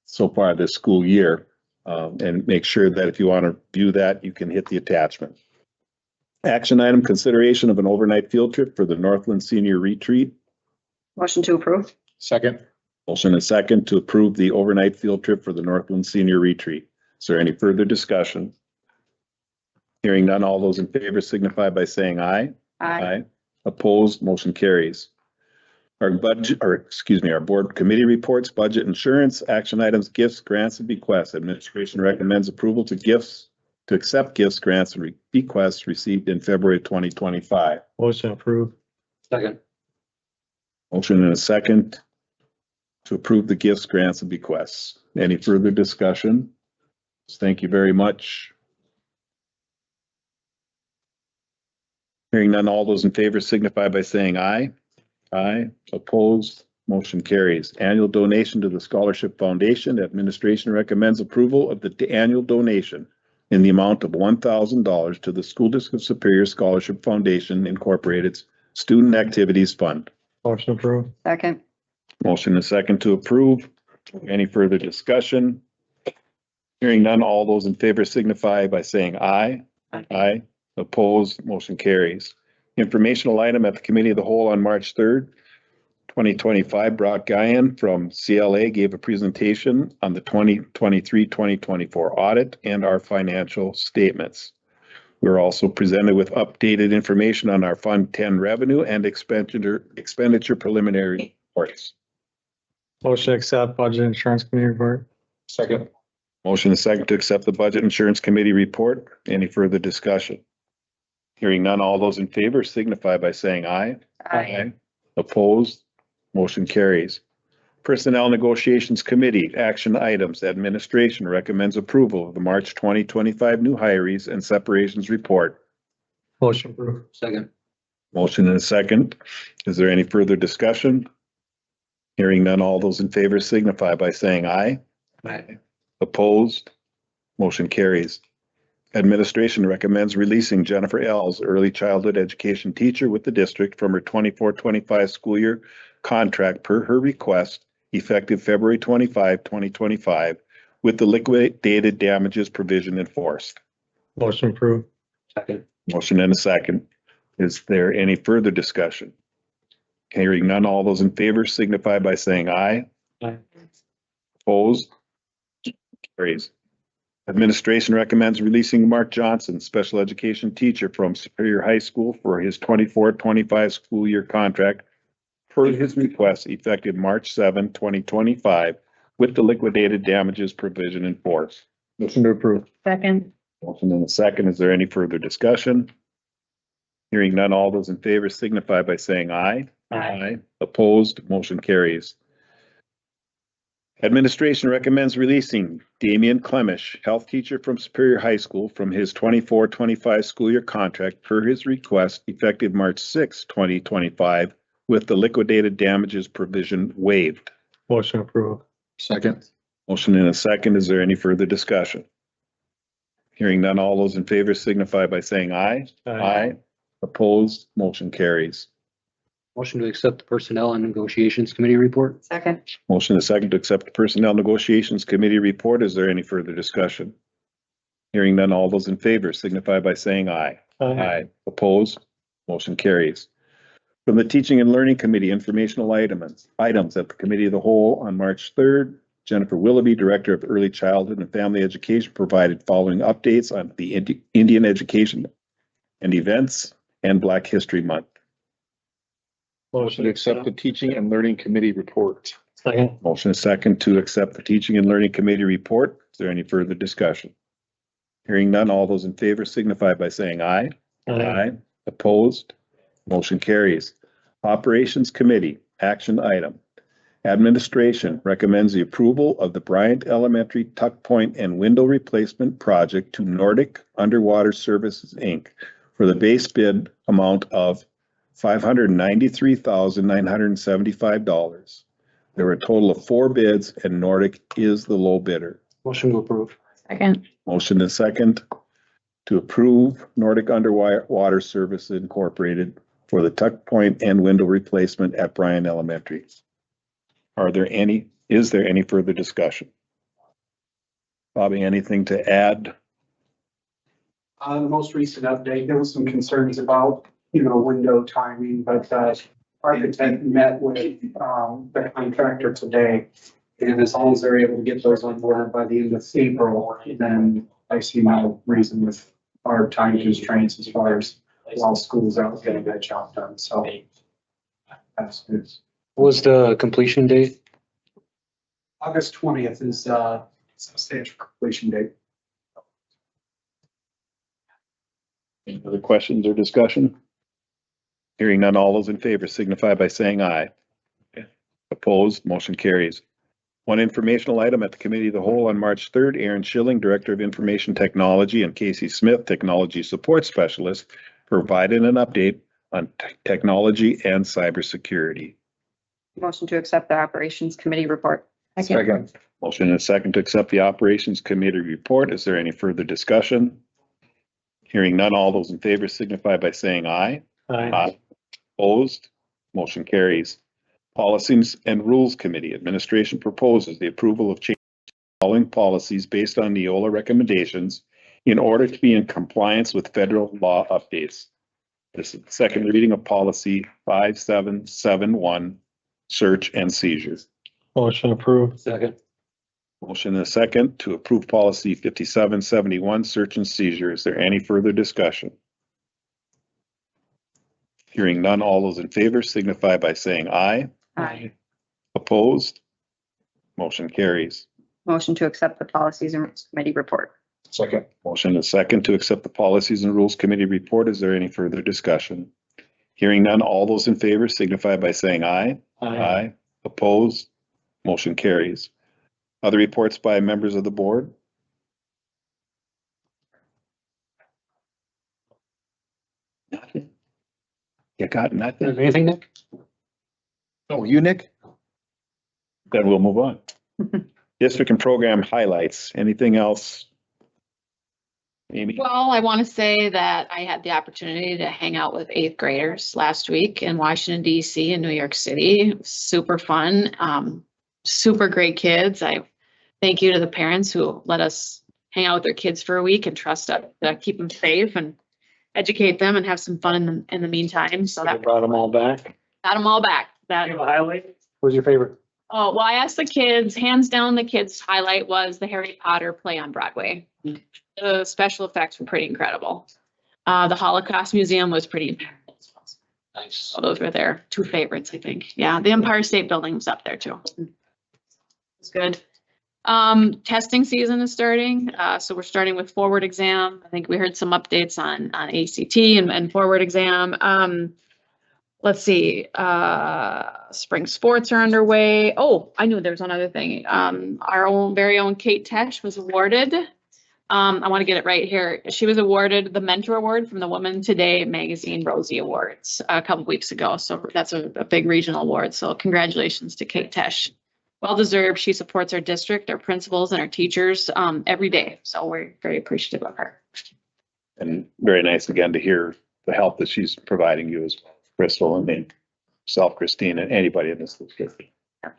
so far this school year. And make sure that if you want to view that, you can hit the attachment. Action item, consideration of an overnight field trip for the Northland Senior Retreat. Motion to approve. Second. Motion and second to approve the overnight field trip for the Northland Senior Retreat. Is there any further discussion? Hearing none, all those in favor signify by saying aye. Aye. Opposed, motion carries. Our board committee reports, budget, insurance, action items, gifts, grants, and bequests. Administration recommends approval to accept gifts, grants, and bequests received in February 2025. Motion approved. Second. Motion and a second to approve the gifts, grants, and bequests. Any further discussion? Thank you very much. Hearing none, all those in favor signify by saying aye. Aye. Opposed, motion carries. Annual donation to the Scholarship Foundation. Administration recommends approval of the annual donation in the amount of $1,000 to the School District-Superior Scholarship Foundation Incorporated's Student Activities Fund. Motion approved. Second. Motion is second to approve. Any further discussion? Hearing none, all those in favor signify by saying aye. Aye. Opposed, motion carries. Informational item at the Committee of the Whole on March 3rd, 2025. Brock Guyan from CLA gave a presentation on the 2023-2024 audit and our financial statements. We're also presented with updated information on our Fund 10 revenue and expenditure preliminary reports. Motion to accept budget insurance committee report. Second. Motion is second to accept the Budget Insurance Committee report. Any further discussion? Hearing none, all those in favor signify by saying aye. Aye. Opposed, motion carries. Personnel Negotiations Committee, action items. Administration recommends approval of the March 2025 new hires and separations report. Motion approved. Second. Motion and a second. Is there any further discussion? Hearing none, all those in favor signify by saying aye. Aye. Opposed, motion carries. Administration recommends releasing Jennifer Ells, early childhood education teacher with the district, from her 24-25 school year contract per her request, effective February 25, 2025, with the liquidated damages provision enforced. Motion approved. Second. Motion and a second. Is there any further discussion? Hearing none, all those in favor signify by saying aye. Aye. Opposed? Carries. Administration recommends releasing Mark Johnson, special education teacher from Superior High School, for his 24-25 school year contract per his request, effective March 7, 2025, with the liquidated damages provision in force. Motion to approve. Second. Motion and a second. Is there any further discussion? Hearing none, all those in favor signify by saying aye. Aye. Opposed, motion carries. Administration recommends releasing Damian Clemish, health teacher from Superior High School, from his 24-25 school year contract per his request, effective March 6, 2025, with the liquidated damages provision waived. Motion approved. Second. Motion in a second. Is there any further discussion? Hearing none, all those in favor signify by saying aye. Aye. Opposed, motion carries. Motion to accept the Personnel and Negotiations Committee report. Second. Motion is second to accept the Personnel Negotiations Committee report. Is there any further discussion? Hearing none, all those in favor signify by saying aye. Aye. Opposed, motion carries. From the Teaching and Learning Committee, informational items at the Committee of the Whole on March 3rd, Jennifer Willoughby, Director of Early Childhood and Family Education, provided following updates on the Indian education and events and Black History Month. Motion to accept the teaching and learning committee report. Second. Motion is second to accept the teaching and learning committee report. Is there any further discussion? Hearing none, all those in favor signify by saying aye. Aye. Opposed? Motion carries. Operations Committee, action item. Administration recommends the approval of the Bryant Elementary Tuck Point and Window Replacement Project to Nordic Underwater Services, Inc. for the base bid amount of $593,975. There were a total of 4 bids and Nordic is the low bidder. Motion to approve. Second. Motion is second to approve Nordic Underwater Service Incorporated for the tuck point and window replacement at Bryan Elementary. Is there any further discussion? Bobby, anything to add? The most recent update, there was some concerns about, window timing, but architect met with the contractor today. And as long as they're able to get those on board by the end of April, then I see no reason with our time constraints as far as while school's out getting that job done, so. That's good. What was the completion date? August 20th is substantial completion date. Any other questions or discussion? Hearing none, all those in favor signify by saying aye. Opposed, motion carries. One informational item at the Committee of the Whole on March 3rd, Aaron Schilling, Director of Information Technology, and Casey Smith, Technology Support Specialist, provided an update on technology and cybersecurity. Motion to accept the Operations Committee report. Second. Motion and a second to accept the Operations Committee report. Is there any further discussion? Hearing none, all those in favor signify by saying aye. Aye. Opposed, motion carries. Policies and Rules Committee, administration proposes the approval of change following policies based on Neola recommendations in order to be in compliance with federal law updates. This is the second reading of policy 5771, search and seizures. Motion approved. Second. Motion and a second to approve policy 5771, search and seizure. Is there any further discussion? Hearing none, all those in favor signify by saying aye. Aye. Opposed? Motion carries. Motion to accept the Policies and Rules Committee report. Second. Motion and a second to accept the Policies and Rules Committee report. Is there any further discussion? Hearing none, all those in favor signify by saying aye. Aye. Opposed? Motion carries. Other reports by members of the board? Nothing. You got nothing? Anything, Nick? Oh, you, Nick? Then we'll move on. District and program highlights. Anything else? Amy? Well, I want to say that I had the opportunity to hang out with 8th graders last week in Washington DC and New York City. It was super fun. Super great kids. I thank you to the parents who let us hang out with their kids for a week and trust us to keep them safe and educate them and have some fun in the meantime. So that Brought them all back. got them all back. That Highlight? What was your favorite? Oh, well, I asked the kids, hands down, the kids' highlight was the Harry Potter play on Broadway. The special effects were pretty incredible. The Holocaust Museum was pretty nice. So those were their 2 favorites, I think. Yeah, the Empire State Building was up there too. It's good. Testing season is starting. So we're starting with forward exam. I think we heard some updates on ACT and forward exam. Let's see, spring sports are underway. Oh, I knew there was another thing. Our very own Kate Tesh was awarded. I want to get it right here. She was awarded the Mentor Award from the Woman Today Magazine Rosie Awards a couple weeks ago. So that's a big regional award. So congratulations to Kate Tesh. Well deserved. She supports our district, our principals, and our teachers every day. So we're very appreciative of her. And very nice again to hear the help that she's providing you as well, Crystal, and then yourself, Christine, and anybody in this district. Well,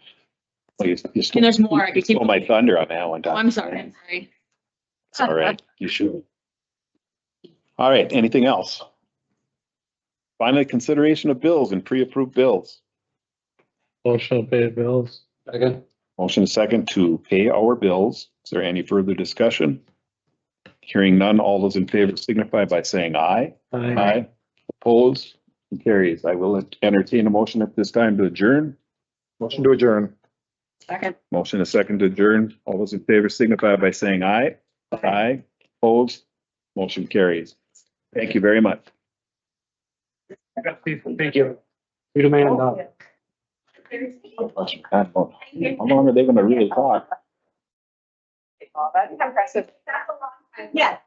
you And there's more. I You could keep. stole my thunder on that one, Oh, Tom. I'm sorry. I'm sorry. It's all right. You should. All right. Anything else? Finally, consideration of bills and pre-approved bills. Motion to pay bills. Second. Motion is second to pay our bills. Is there any further discussion? Hearing none, all those in favor signify by saying aye. Aye. Opposed? Carries. I will entertain a motion at this time to adjourn. Motion to adjourn. Second. Motion a second to adjourn. All those in favor signify by saying aye. Aye. Opposed? Motion carries. Thank you very much. Thank you. You the man, Doc. How long are they gonna really talk? That's impressive. Yeah.